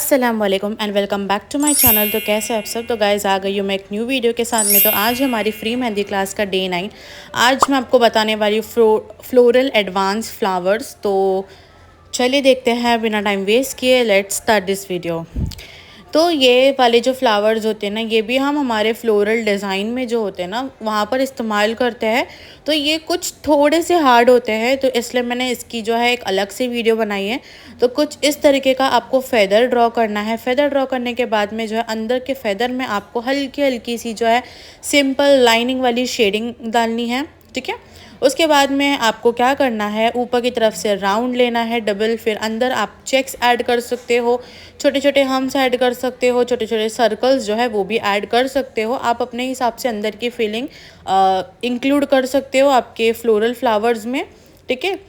अस्सलाम वालेकुम and welcome back to my channel. तो कैसे आप सब। तो गाइस आ गई हूँ मैं एक न्यू वीडियो के साथ में। तो आज हमारी फ्री मेहंदी क्लास का डे 9। आज मैं आपको बताने वाली हूँ फ्लोरल एडवांस फ्लावर्स। तो चलिए देखते हैं बिना टाइम वेस्ट किए, लेट्स स्टार्ट दिस वीडियो। तो ये वाले जो फ्लावर्स होते हैं ना, ये भी हम हमारे फ्लोरल डिज़ाइन में जो होते हैं ना वहाँ पर इस्तेमाल करते हैं। तो ये कुछ थोड़े से हार्ड होते हैं, तो इसलिए मैंने इसकी जो है एक अलग से वीडियो बनाई है। तो कुछ इस तरीके का आपको फेदर ड्रॉ करना है। फेदर ड्रॉ करने के बाद में जो है अंदर के फेदर में आपको हल्की हल्की सी जो है सिंपल लाइनिंग वाली शेडिंग डालनी है, ठीक है। उसके बाद में आपको क्या करना है, ऊपर की तरफ से राउंड लेना है डबल, फिर अंदर आप चेक्स ऐड कर सकते हो, छोटे छोटे हम्स ऐड कर सकते हो, छोटे छोटे सर्कल्स जो है वो भी ऐड कर सकते हो। आप अपने हिसाब से अंदर की फीलिंग इंक्लूड कर सकते हो आपके फ्लोरल फ्लावर्स में, ठीक है।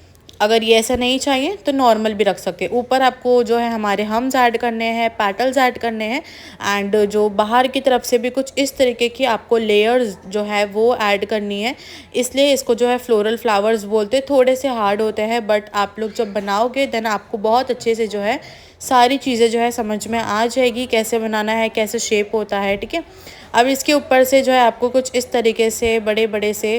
अगर ये ऐसा नहीं चाहिए तो नॉर्मल भी रख सकते हैं। ऊपर आपको जो है हमारे हम्स ऐड करने हैं, पैटल्स ऐड करने हैं, एंड जो बाहर की तरफ से भी कुछ इस तरीके की आपको लेयर्स जो है वो ऐड करनी है। इसलिए इसको जो है फ्लोरल फ्लावर्स बोलते हैं। थोड़े से हार्ड होते हैं, बट आप लोग जब बनाओगे देन आपको बहुत अच्छे से जो है सारी चीज़ें जो है समझ में आ जाएगी, कैसे बनाना है, कैसे शेप होता है, ठीक है। अब इसके ऊपर से जो है आपको कुछ इस तरीके से बड़े बड़े से,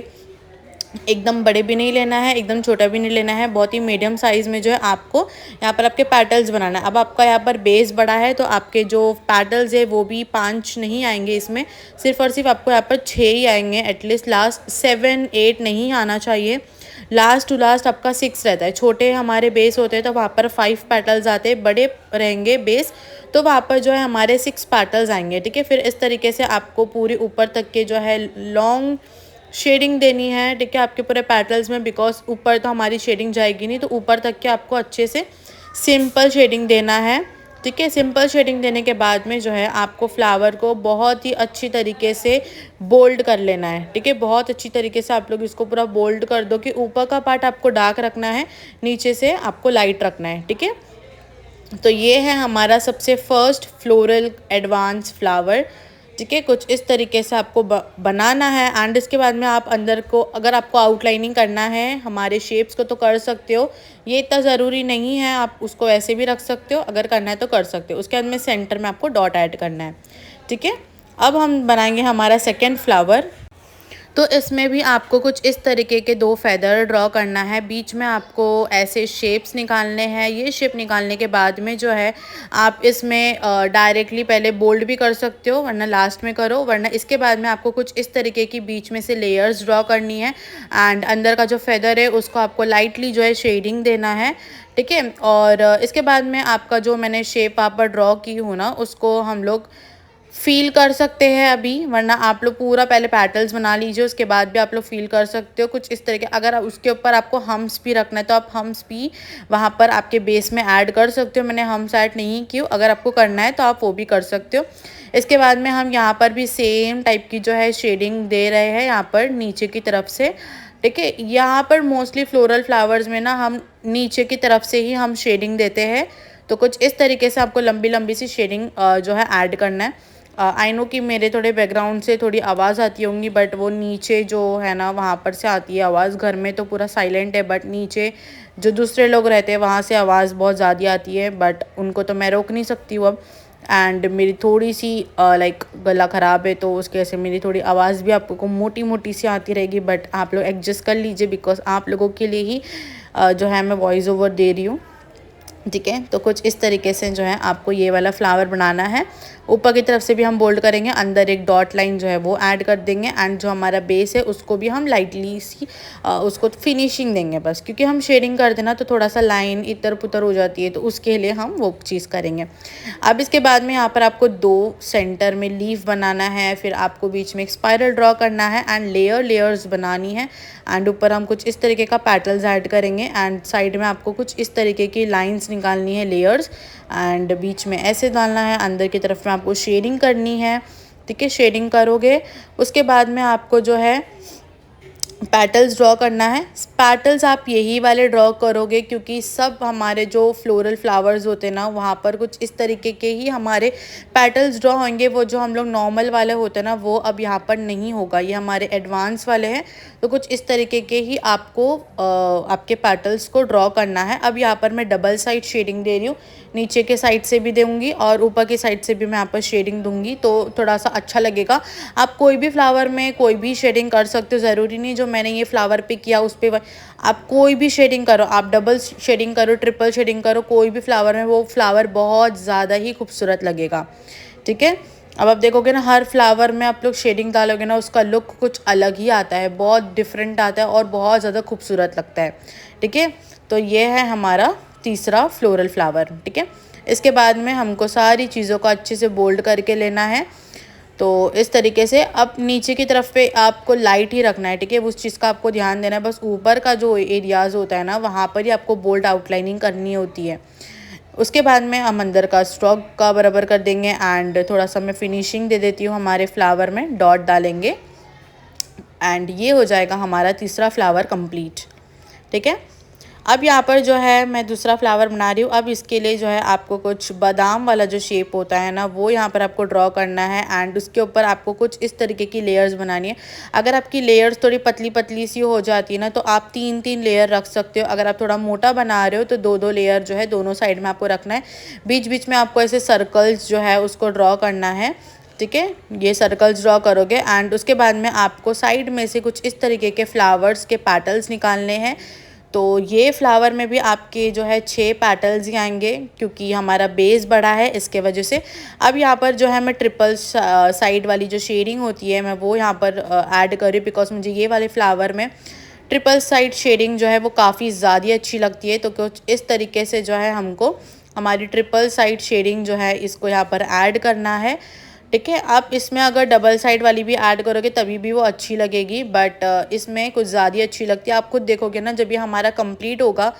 एकदम बड़े भी नहीं लेना है, एकदम छोटा भी नहीं लेना है, बहुत ही मीडियम साइज़ में जो है आपको यहाँ पर आपके पैटल्स बनाना है। अब आपका यहाँ पर बेस बड़ा है तो आपके जो पैटल्स है वो भी 5 नहीं आएंगे, इसमें सिर्फ और सिर्फ आपको यहाँ पर 6 ही आएंगे। एटलीस्ट लास्ट 7 8 नहीं आना चाहिए। लास्ट टू लास्ट आपका 6 रहता है। छोटे हमारे बेस होते हैं तो वहाँ पर 5 पैटल्स आते हैं, बड़े रहेंगे बेस तो वहाँ पर जो है हमारे 6 पैटल्स आएंगे, ठीक है। फिर इस तरीके से आपको पूरी ऊपर तक के जो है लॉन्ग शेडिंग देनी है, ठीक है, आपके पूरे पैटल्स में। बिकॉज ऊपर तो हमारी शेडिंग जाएगी नहीं, तो ऊपर तक के आपको अच्छे से सिंपल शेडिंग देना है, ठीक है। सिंपल शेडिंग देने के बाद में जो है आपको फ्लावर को बहुत ही अच्छी तरीके से बोल्ड कर लेना है, ठीक है। बहुत अच्छी तरीके से आप लोग इसको पूरा बोल्ड कर दो कि ऊपर का पार्ट आपको डार्क रखना है, नीचे से आपको लाइट रखना है, ठीक है। तो ये है हमारा सबसे फर्स्ट फ्लोरल एडवांस फ्लावर, ठीक है। कुछ इस तरीके से आपको बनाना है। एंड इसके बाद में आप अंदर को, अगर आपको आउटलाइनिंग करना है हमारे शेप्स को तो कर सकते हो, ये इतना ज़रूरी नहीं है, आप उसको ऐसे भी रख सकते हो, अगर करना है तो कर सकते हो। उसके बाद में सेंटर में आपको डॉट ऐड करना है, ठीक है। अब हम बनाएंगे हमारा सेकेंड फ्लावर। तो इसमें भी आपको कुछ इस तरीके के 2 फेदर ड्रॉ करना है। बीच में आपको ऐसे शेप्स निकालने हैं। ये शेप निकालने के बाद में जो है आप इसमें डायरेक्टली पहले बोल्ड भी कर सकते हो, वरना लास्ट में करो, वरना इसके बाद में आपको कुछ इस तरीके की बीच में से लेयर्स ड्रॉ करनी है। एंड अंदर का जो फेदर है उसको आपको लाइटली जो है शेडिंग देना है, ठीक है। और इसके बाद में आपका जो मैंने शेप वहाँ पर ड्रॉ की हूँ ना, उसको हम लोग फील कर सकते हैं अभी, वरना आप लोग पूरा पहले पैटल्स बना लीजिए, उसके बाद भी आप लोग फील कर सकते हो कुछ इस तरीके। अगर उसके ऊपर आपको हम्स भी रखना है तो आप हम्स भी वहाँ पर आपके बेस में ऐड कर सकते हो। मैंने हम्स ऐड नहीं की, अगर आपको करना है तो आप वो भी कर सकते हो। इसके बाद में हम यहाँ पर भी सेम टाइप की जो है शेडिंग दे रहे हैं यहाँ पर नीचे की तरफ से, ठीक है। यहाँ पर मोस्टली फ्लोरल फ्लावर्स में ना हम नीचे की तरफ से ही हम शेडिंग देते हैं। तो कुछ इस तरीके से आपको लंबी लंबी सी शेडिंग जो है ऐड करना है। आई नो कि मेरे थोड़े बैकग्राउंड से थोड़ी आवाज़ आती होंगी, बट वो नीचे जो है ना वहाँ पर से आती है आवाज़। घर में तो पूरा साइलेंट है, बट नीचे जो दूसरे लोग रहते हैं वहाँ से आवाज़ बहुत ज़्यादा आती है, बट उनको तो मैं रोक नहीं सकती हूँ अब। एंड मेरी थोड़ी सी लाइक गला ख़राब है, तो उसके वजह से मेरी थोड़ी आवाज़ भी आपको मोटी मोटी सी आती रहेगी, बट आप लोग एडजस्ट कर लीजिए, बिकॉज आप लोगों के लिए ही जो है मैं वॉइस ओवर दे रही हूँ, ठीक है। तो कुछ इस तरीके से जो है आपको ये वाला फ्लावर बनाना है। ऊपर की तरफ से भी हम बोल्ड करेंगे, अंदर एक डॉट लाइन जो है वो ऐड कर देंगे, एंड जो हमारा बेस है उसको भी हम लाइटली सी उसको फिनिशिंग देंगे बस, क्योंकि हम शेडिंग करते ना तो थोड़ा सा लाइन इधर पुतर हो जाती है, तो उसके लिए हम वो चीज़ करेंगे। अब इसके बाद में यहाँ पर आपको 2 सेंटर में लीफ बनाना है, फिर आपको बीच में एक स्पाइरल ड्रॉ करना है एंड लेयर्स बनानी है। एंड ऊपर हम कुछ इस तरीके का पैटल्स ऐड करेंगे, एंड साइड में आपको कुछ इस तरीके की लाइंस निकालनी है, लेयर्स, एंड बीच में ऐसे डालना है। अंदर की तरफ में आपको शेडिंग करनी है, ठीक है। शेडिंग करोगे उसके बाद में आपको जो है पैटल्स ड्रॉ करना है। पैटल्स आप यही वाले ड्रॉ करोगे क्योंकि सब हमारे जो फ्लोरल फ्लावर्स होते हैं ना वहाँ पर कुछ इस तरीके के ही हमारे पैटल्स ड्रॉ होंगे। वो जो हम लोग नॉर्मल वाले होते हैं ना वो अब यहाँ पर नहीं होगा, ये हमारे एडवांस वाले हैं। तो कुछ इस तरीके के ही आपको आपके पैटल्स को ड्रॉ करना है। अब यहाँ पर मैं डबल साइड शेडिंग दे रही हूँ, नीचे के साइड से भी दूँगी और ऊपर की साइड से भी मैं यहाँ पर शेडिंग दूँगी, तो थोड़ा सा अच्छा लगेगा। आप कोई भी फ्लावर में कोई भी शेडिंग कर सकते हो, ज़रूरी नहीं जो मैंने ये फ्लावर पे किया उस पर आप कोई भी शेडिंग करो, आप डबल शेडिंग करो, ट्रिपल शेडिंग करो, कोई भी फ्लावर में वो फ्लावर बहुत ज़्यादा ही खूबसूरत लगेगा। ठीक है, अब आप देखोगे ना हर फ्लावर में आप लोग शेडिंग डालोगे ना उसका लुक कुछ अलग ही आता है, बहुत डिफरेंट आता है और बहुत ज़्यादा खूबसूरत लगता है। ठीक है, तो ये है हमारा तीसरा फ्लोरल फ्लावर। ठीक है, इसके बाद में हमको सारी चीज़ों को अच्छे से बोल्ड करके लेना है। तो इस तरीके से अब नीचे की तरफ पे आपको लाइट ही रखना है। ठीक है, उस चीज़ का आपको ध्यान देना है, बस ऊपर का जो एरियाज़ होता है ना वहाँ पर ही आपको बोल्ड आउटलाइनिंग करनी होती है। उसके बाद में हम अंदर का स्ट्रोक का बराबर कर देंगे एंड थोड़ा सा मैं फिनिशिंग दे देती हूँ, हमारे फ्लावर में डॉट डालेंगे एंड ये हो जाएगा हमारा तीसरा फ्लावर कंप्लीट। ठीक है, अब यहाँ पर जो है मैं दूसरा फ्लावर बना रही हूँ। अब इसके लिए जो है आपको कुछ बादाम वाला जो शेप होता है ना वो यहाँ पर आपको ड्रॉ करना है एंड उसके ऊपर आपको कुछ इस तरीके की लेयर्स बनानी है। अगर आपकी लेयर्स थोड़ी पतली पतली सी हो जाती है ना तो आप 3-3 लेयर रख सकते हो। अगर आप थोड़ा मोटा बना रहे हो तो 2-2 लेयर जो है दोनों साइड में आपको रखना है। बीच बीच में आपको ऐसे सर्कल्स जो है उसको ड्रॉ करना है। ठीक है, ये सर्कल्स ड्रॉ करोगे एंड उसके बाद में आपको साइड में से कुछ इस तरीके के फ्लावर्स के पैटल्स निकालने हैं। तो ये फ्लावर में भी आपके जो है 6 पैटल्स ही आएंगे क्योंकि हमारा बेस बड़ा है इसके वजह से। अब यहाँ पर जो है मैं ट्रिपल साइड वाली जो शेडिंग होती है मैं वो यहाँ पर ऐड कर रही हूँ बिकॉज मुझे ये वाले फ्लावर में ट्रिपल साइड शेडिंग जो है वो काफ़ी ज़्यादा अच्छी लगती है। तो कुछ इस तरीके से जो है हमको हमारी ट्रिपल साइड शेडिंग जो है इसको यहाँ पर ऐड करना है। ठीक है, आप इसमें अगर डबल साइड वाली भी ऐड करोगे तभी भी वो अच्छी लगेगी, बट इसमें कुछ ज़्यादा अच्छी लगती है। आप खुद देखोगे ना जब ये हमारा कंप्लीट होगा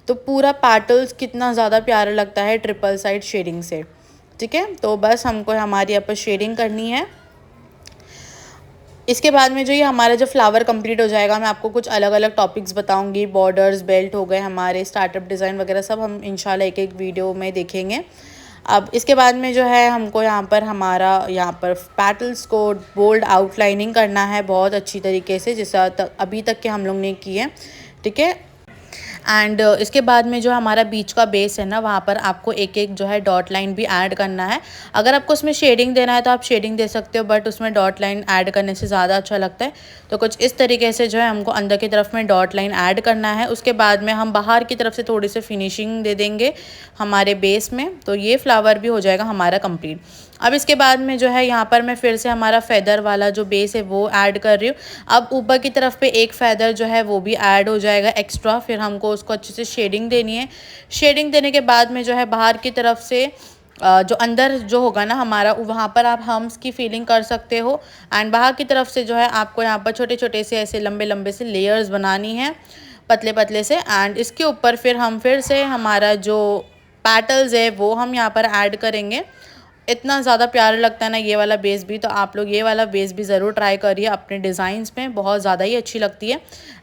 तो पूरा पैटल्स कितना ज़्यादा प्यारा लगता है ट्रिपल साइड शेडिंग से। ठीक है, तो बस हमको हमारी यहाँ पर शेडिंग करनी है। इसके बाद में जो ये हमारा जो फ्लावर कंप्लीट हो जाएगा मैं आपको कुछ अलग अलग टॉपिक्स बताऊंगी। बॉर्डर्स, बेल्ट हो गए हमारे, स्टार्टअप डिज़ाइन वगैरह सब हम इंशाल्लाह एक एक वीडियो में देखेंगे। अब इसके बाद में जो है हमको यहाँ पर पैटल्स को बोल्ड आउटलाइनिंग करना है बहुत अच्छी तरीके से जैसा अभी तक के हम लोग ने की है। ठीक है, एंड इसके बाद में जो हमारा बीच का बेस है ना वहाँ पर आपको एक एक जो है डॉट लाइन भी ऐड करना है। अगर आपको उसमें शेडिंग देना है तो आप शेडिंग दे सकते हो, बट उसमें डॉट लाइन ऐड करने से ज़्यादा अच्छा लगता है। तो कुछ इस तरीके से जो है हमको अंदर की तरफ में डॉट लाइन ऐड करना है। उसके बाद में हम बाहर की तरफ से थोड़ी सी फिनिशिंग दे देंगे हमारे बेस में, तो ये फ्लावर भी हो जाएगा हमारा कंप्लीट। अब इसके बाद में जो है यहाँ पर मैं फिर से हमारा फेदर वाला जो बेस है वो ऐड कर रही हूँ। अब ऊपर की तरफ पे एक फेदर जो है वो भी ऐड हो जाएगा एक्स्ट्रा। फिर हमको उसको अच्छे से शेडिंग देनी है। शेडिंग देने के बाद में जो है बाहर की तरफ से जो अंदर जो होगा ना हमारा वहाँ पर आप हम्स की फीलिंग कर सकते हो एंड बाहर की तरफ से जो है आपको यहाँ पर छोटे छोटे से ऐसे लंबे लंबे से लेयर्स बनानी है पतले पतले से। एंड इसके ऊपर फिर हम फिर से हमारा जो पैटल्स है वो हम यहाँ पर ऐड करेंगे। इतना ज़्यादा प्यारा लगता है ना ये वाला बेस भी, तो आप लोग ये वाला बेस भी ज़रूर ट्राई करिए अपने डिज़ाइंस में, बहुत ज़्यादा ही अच्छी लगती है।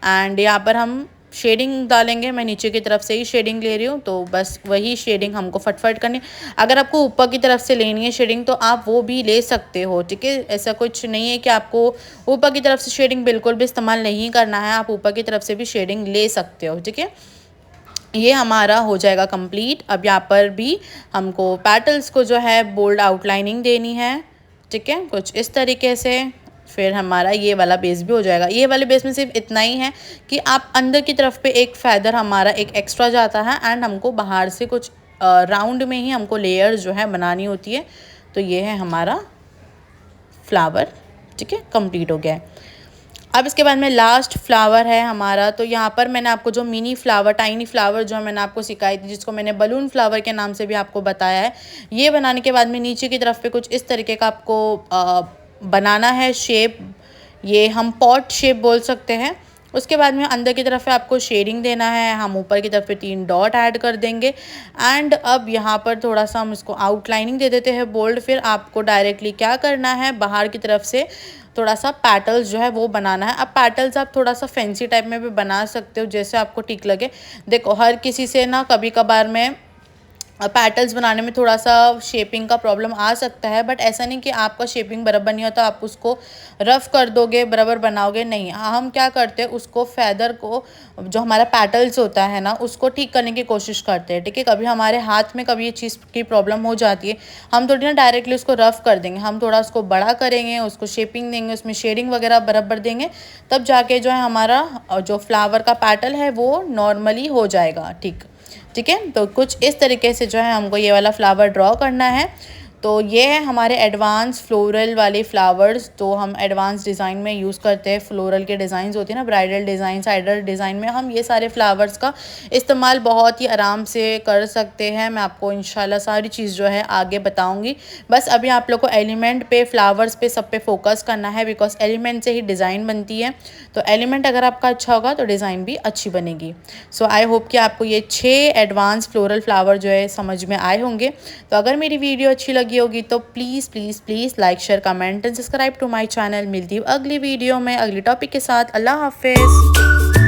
एंड यहाँ पर हम शेडिंग डालेंगे, मैं नीचे की तरफ से ही शेडिंग ले रही हूँ तो बस वही शेडिंग हमको फटफट करनी। अगर आपको ऊपर की तरफ से लेनी है शेडिंग तो आप वो भी ले सकते हो। ठीक है, ऐसा कुछ नहीं है कि आपको ऊपर की तरफ से शेडिंग बिल्कुल भी इस्तेमाल नहीं करना है, आप ऊपर की तरफ से भी शेडिंग ले सकते हो। ठीक है, ये हमारा हो जाएगा कंप्लीट। अब यहाँ पर भी हमको पैटल्स को जो है बोल्ड आउटलाइनिंग देनी है। ठीक है, कुछ इस तरीके से फिर हमारा ये वाला बेस भी हो जाएगा। ये वाले बेस में सिर्फ इतना ही है कि आप अंदर की तरफ पे एक फेदर हमारा एक एक्स्ट्रा जाता है एंड हमको बाहर से कुछ राउंड में ही हमको लेयर्स जो है बनानी होती है। तो ये है हमारा फ्लावर। ठीक है, कंप्लीट हो गया है। अब इसके बाद में लास्ट फ्लावर है हमारा। तो यहाँ पर मैंने आपको जो मिनी फ्लावर, टाइनी फ्लावर जो मैंने आपको सिखाई थी, जिसको मैंने बलून फ्लावर के नाम से भी आपको बताया है, ये बनाने के बाद में नीचे की तरफ पे कुछ इस तरीके का आपको बनाना है शेप। ये हम पॉट शेप बोल सकते हैं। उसके बाद में अंदर की तरफ आपको शेडिंग देना है, हम ऊपर की तरफ 3 डॉट ऐड कर देंगे। एंड अब यहाँ पर थोड़ा सा हम इसको आउटलाइनिंग दे देते हैं बोल्ड। फिर आपको डायरेक्टली क्या करना है, बाहर की तरफ से थोड़ा सा पैटल्स जो है वो बनाना है। अब पैटल्स आप थोड़ा सा फैंसी टाइप में भी बना सकते हो, जैसे आपको ठीक लगे। देखो हर किसी से ना कभी कभार में पैटल्स बनाने में थोड़ा सा शेपिंग का प्रॉब्लम आ सकता है, बट ऐसा नहीं कि आपका शेपिंग बराबर नहीं होता, आप उसको रफ़ कर दोगे बराबर बनाओगे, नहीं। हम क्या करते हैं, उसको फैदर को जो हमारा पैटल्स होता है ना उसको ठीक करने की कोशिश करते हैं, ठीक है। कभी हमारे हाथ में कभी ये चीज़ की प्रॉब्लम हो जाती है, हम थोड़ी ना डायरेक्टली उसको रफ़ कर देंगे, हम थोड़ा उसको बड़ा करेंगे, उसको शेपिंग देंगे, उसमें शेडिंग वगैरह बराबर देंगे, तब जाके जो है हमारा जो फ्लावर का पैटल है वो नॉर्मली हो जाएगा, ठीक है। तो कुछ इस तरीके से जो है हमको ये वाला फ्लावर ड्रॉ करना है। तो ये है हमारे एडवांस फ्लोरल वाले फ्लावर्स। तो हम एडवांस डिज़ाइन में यूज़ करते हैं, फ्लोरल के डिज़ाइंस होती है ना, ब्राइडल डिज़ाइन, साइडर डिज़ाइन में हम ये सारे फ्लावर्स का इस्तेमाल बहुत ही आराम से कर सकते हैं। मैं आपको इंशाल्लाह सारी चीज़ जो है आगे बताऊंगी। बस अभी आप लोग को एलिमेंट पे, फ्लावर्स पे, सब पे फोकस करना है, बिकॉज एलिमेंट से ही डिज़ाइन बनती है। तो एलिमेंट अगर आपका अच्छा होगा तो डिज़ाइन भी अच्छी बनेगी। सो आई होप कि आपको ये 6 एडवांस फ्लोरल फ्लावर जो है समझ में आए होंगे। तो अगर मेरी वीडियो अच्छी लगी होगी तो please please please like, share, comment and subscribe to my channel. मिलती हूँ अगली वीडियो में अगली टॉपिक के साथ। अल्लाह हाफिज़।